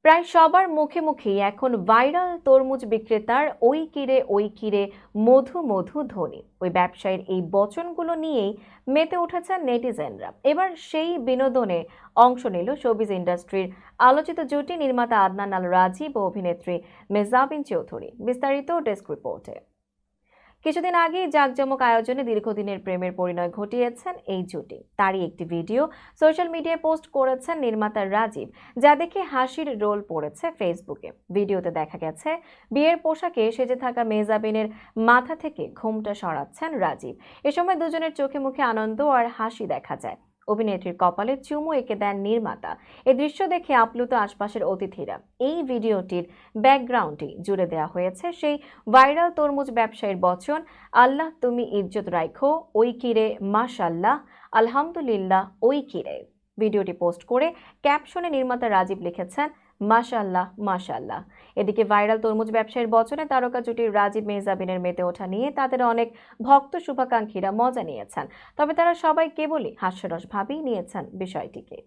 প্রায় সবার মুখে মুখেই এখন ভাইরাল তরমুজ বিক্রেতার ওই কিরে মধু মধু ধ্বনি। ওই ব্যবসায়ীর এই বচনগুলো নিয়েই মেতে উঠেছেন নেটিজেনরা। এবার সেই বিনোদনে অংশ নিল শোবিজ ইন্ডাস্ট্রির আলোচিত জুটি নির্মাতা আদনান আল রাজীব ও অভিনেত্রী মেহজাবিন চৌধুরী। বিস্তারিত ডেস্ক রিপোর্টে। কিছুদিন আগেই জাঁকজমক আয়োজনে দীর্ঘদিনের প্রেমের পরিণয় ঘটিয়েছেন এই জুটি। তারই একটি ভিডিও সোশ্যাল মিডিয়ায় পোস্ট করেছেন নির্মাতা রাজীব, যা দেখে হাসির রোল পড়েছে ফেসবুকে। ভিডিওতে দেখা গেছে বিয়ের পোশাকে সেজে থাকা মেহজাবিনের মাথা থেকে ঘোমটা সরাচ্ছেন রাজীব। এ সময় দুজনের চোখে মুখে আনন্দ আর হাসি দেখা যায়। অভিনেত্রীর কপালে চুমু এঁকে দেন নির্মাতা। এই দৃশ্য দেখে আপ্লুত আশপাশের অতিথিরা। এই ভিডিওটির ব্যাকগ্রাউন্ডে জুড়ে দেওয়া হয়েছে সেই ভাইরাল তরমুজ ব্যবসায়ীর বচন, আল্লাহ তুমি ইজ্জত রাখো ওই কিরে মাশাল্লাহ, আলহামদুলিল্লাহ ওই কিরে। ভিডিওটি পোস্ট করে ক্যাপশনে নির্মাতা রাজীব লিখেছেন মাশাল্লাহ মাশাল্লাহ। এদিকে ভাইরাল তরমুজ ব্যবসায়ীর বচনে তারকা জুটির রাজীব মেহজাবিনের মেতে ওঠা নিয়ে তাদের অনেক ভক্ত শুভাকাঙ্ক্ষীরা মজা নিয়েছেন। তবে তারা সবাই কেবলই হাস্যরস ভাবেই নিয়েছেন বিষয়টিকে।